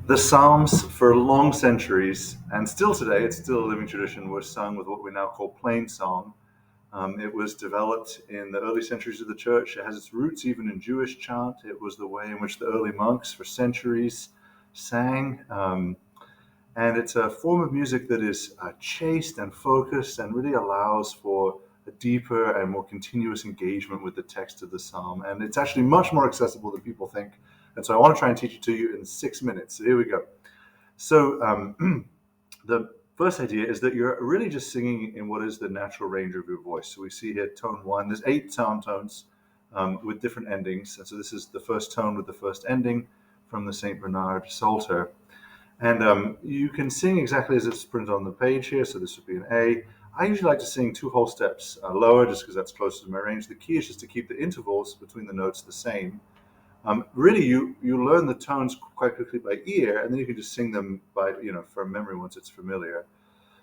The Psalms, for long centuries, and still today, it's still a living tradition, were sung with what we now call Plainsong. It was developed in the early centuries of the church. It has its roots even in Jewish chant. It was the way in which the early monks for centuries sang. And it's a form of music that is chaste and focused and really allows for a deeper and more continuous engagement with the text of the psalm. And it's actually much more accessible than people think. And so I want to try and teach it to you in 6 minutes. So here we go. So the first idea is that you're really just singing in what is the natural range of your voice. So we see here tone one. There's 8 psalm tones with different endings. And so this is the first tone with the first ending from the St. Bernard Psalter. And you can sing exactly as it's printed on the page here. So this would be an A. I usually like to sing 2 whole steps lower just because that's closer to my range. The key is just to keep the intervals between the notes the same. Really, you learn the tones quite quickly by ear, and then you can just sing them by from memory once it's familiar.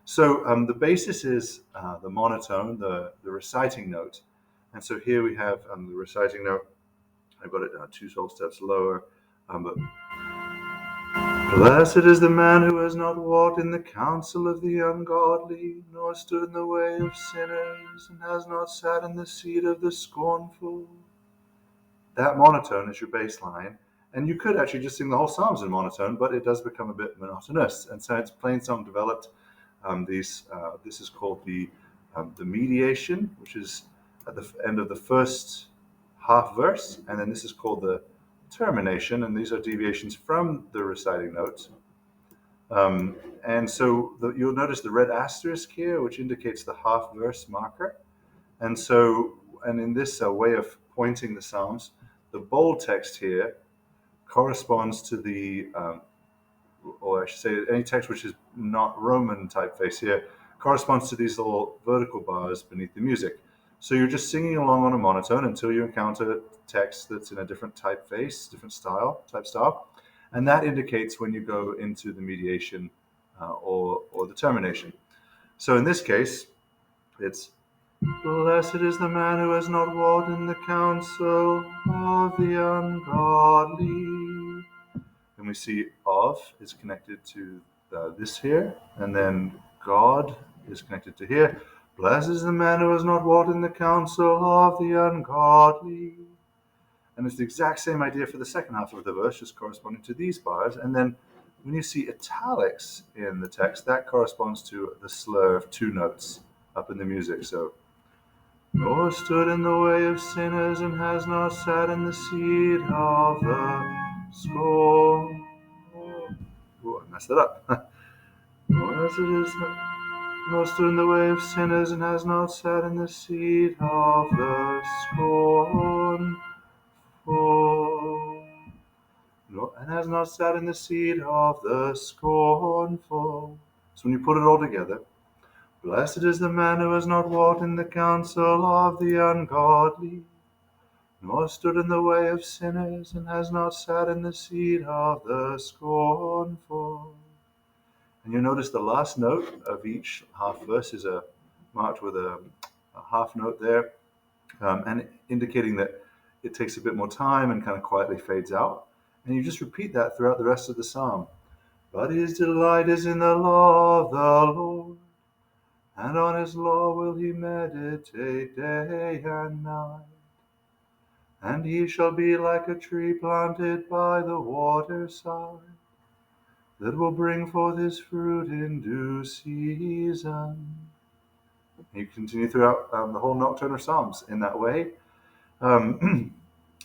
So the basis is the monotone, the reciting note, and so here we have the reciting note. I've got it 2 whole steps lower, but blessed is the man who has not walked in the counsel of the ungodly, nor stood in the way of sinners, and has not sat in the seat of the scornful. That monotone is your baseline, and you could actually just sing the whole Psalms in monotone, but it does become a bit monotonous. And so it's Plainsong developed this is called the mediation, which is at the end of the first half verse, and then this is called the termination, and these are deviations from the reciting notes. And so you'll notice the red asterisk here, which indicates the half verse marker. And so, and in this way of pointing the Psalms, the bold text here corresponds to the, or I should say, any text which is not Roman typeface here corresponds to these little vertical bars beneath the music. So you're just singing along on a monotone until you encounter text that's in a different typeface, different type style, and that indicates when you go into the mediation or the termination. So in this case, it's blessed is the man who has not walked in the counsel of the ungodly. And we see of is connected to this here, and then God is connected to here. Blessed is the man who has not walked in the counsel of the ungodly. And it's the exact same idea for the second half of the verse, just corresponding to these bars. And then when you see italics in the text, that corresponds to the slur of 2 notes up in the music. So, nor stood in the way of sinners, and has not sat in the seat of the scornful. Oh, I messed it up. Nor stood in the way of sinners, and has not sat in the seat of the scornful. And has not sat in the seat of the scornful. So when you put it all together, blessed is the man who has not walked in the counsel of the ungodly, nor stood in the way of sinners, and has not sat in the seat of the scornful. And you notice the last note of each half verse is marked with a half note there, and indicating that it takes a bit more time and kind of quietly fades out. And you just repeat that throughout the rest of the psalm. But his delight is in the law of the Lord, and on his law will he meditate day and night. And he shall be like a tree planted by the waterside, that will bring forth his fruit in due season. You continue throughout the whole Nocturne of Psalms in that way.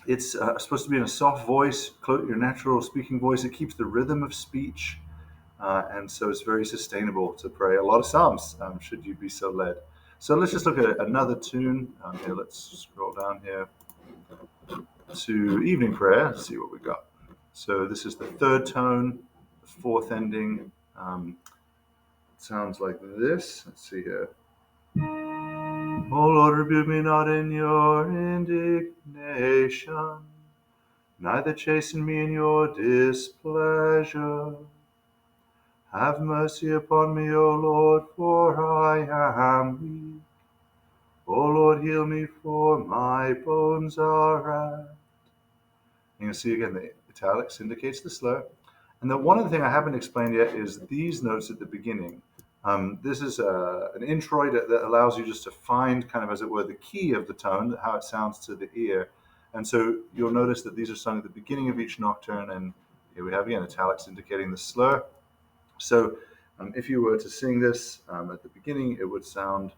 It's supposed to be in a soft voice, your natural speaking voice. It keeps the rhythm of speech, and so it's very sustainable to pray a lot of Psalms, should you be so led. So let's just look at another tune. Here, let's scroll down here to evening prayer. Let's see what we got. So this is the third tone, the fourth ending. It sounds like this. Let's see here. O Lord, rebuke me not in your indignation, neither chasten me in your displeasure. Have mercy upon me, O Lord, for I am weak. O Lord, heal me, for my bones are racked. And you'll see again the italics indicates the slur. And then one other thing I haven't explained yet is these notes at the beginning. This is an introit that allows you just to find kind of, as it were, the key of the tone, how it sounds to the ear. And so you'll notice that these are sung at the beginning of each nocturne, and here we have again italics indicating the slur. So if you were to sing this at the beginning, it would sound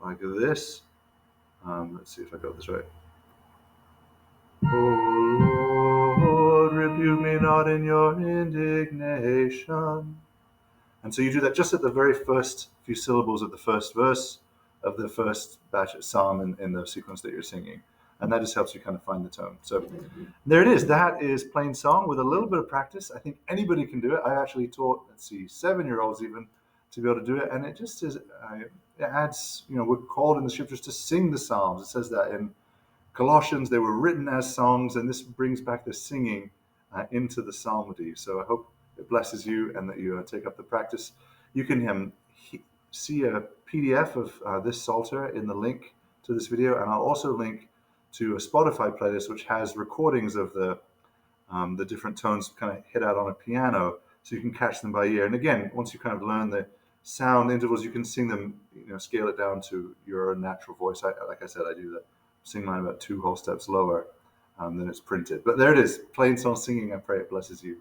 like this. Let's see if I got this right. O Lord, rebuke me not in your indignation. And so you do that just at the very first few syllables of the first verse of the first batch of psalm in the sequence that you're singing. And that just helps you kind of find the tone. So there it is. That is Plainsong with a little bit of practice. I think anybody can do it. I actually taught, 7-year-olds even to be able to do it. And it just is, it adds, we're called in the scriptures to sing the psalms. It says that in Colossians, they were written as songs, and this brings back the singing into the psalmody. So I hope it blesses you and that you take up the practice. You can see a PDF of this Psalter in the link to this video, and I'll also link to a Spotify playlist which has recordings of the different tones kind of hit out on a piano, so you can catch them by ear. And again, once you kind of learn the sound intervals, you can sing them, scale it down to your natural voice. Like I said, I do that. Sing mine about 2 whole steps lower than it's printed. But there it is, Plainsong singing. I pray it blesses you.